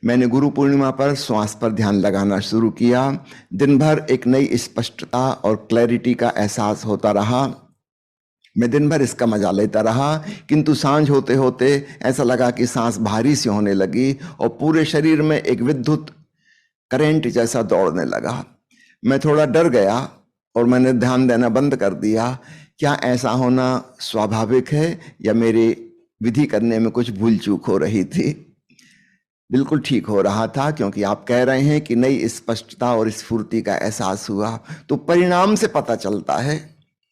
मैंने गुरु पूर्णिमा पर श्वास पर ध्यान लगाना शुरू किया। दिन भर एक नई स्पष्टता और क्लैरिटी का एहसास होता रहा। मैं दिन भर इसका मजा लेता रहा, किंतु सांझ होते होते ऐसा लगा कि सांस भारी सी होने लगी और पूरे शरीर में एक विद्युत करंट जैसा दौड़ने लगा। मैं थोड़ा डर गया और मैंने ध्यान देना बंद कर दिया। क्या ऐसा होना स्वाभाविक है या मेरी विधि करने में कुछ भूल चूक हो रही थी? बिल्कुल ठीक हो रहा था, क्योंकि आप कह रहे हैं कि नई स्पष्टता और स्फूर्ति का एहसास हुआ, तो परिणाम से पता चलता है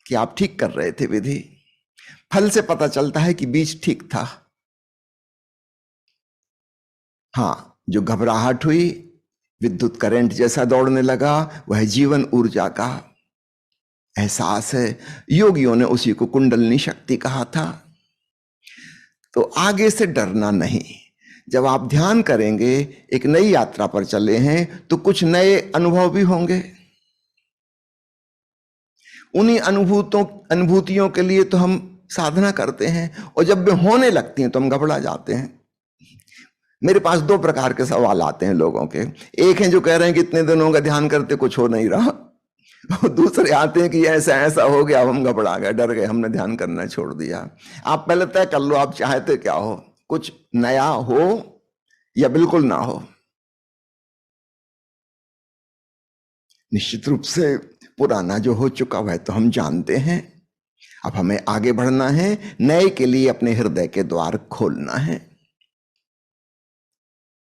कि आप ठीक कर रहे थे विधि। फल से पता चलता है कि बीज ठीक था। हाँ, जो घबराहट हुई, विद्युत करंट जैसा दौड़ने लगा, वह जीवन ऊर्जा का एहसास है। योगियों ने उसी को कुंडलनी शक्ति कहा था। तो आगे से डरना नहीं। जब आप ध्यान करेंगे, एक नई यात्रा पर चले हैं, तो कुछ नए अनुभव भी होंगे। उन्हीं अनुभूतियों के लिए तो हम साधना करते हैं, और जब वे होने लगती हैं तो हम घबरा जाते हैं। मेरे पास दो प्रकार के सवाल आते हैं लोगों के। एक है जो कह रहे हैं कि इतने दिनों का ध्यान करते कुछ हो नहीं रहा, और दूसरे आते हैं कि ऐसा ऐसा हो गया, अब हम घबरा गए, डर गए, हमने ध्यान करना छोड़ दिया। आप पहले तय कर लो आप चाहते क्या हो, कुछ नया हो या बिल्कुल ना हो। निश्चित रूप से पुराना जो हो चुका वह तो हम जानते हैं। अब हमें आगे बढ़ना है, नए के लिए अपने हृदय के द्वार खोलना है।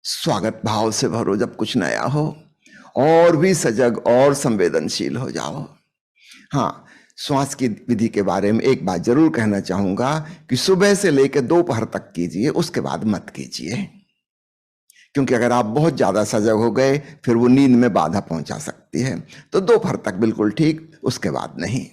स्वागत भाव से भरो जब कुछ नया हो, और भी सजग और संवेदनशील हो जाओ। हाँ, श्वास की विधि के बारे में एक बात जरूर कहना चाहूंगा कि सुबह से लेकर दोपहर तक कीजिए, उसके बाद मत कीजिए। क्योंकि अगर आप बहुत ज्यादा सजग हो गए, फिर वो नींद में बाधा पहुंचा सकती है। तो दोपहर तक बिल्कुल ठीक, उसके बाद नहीं।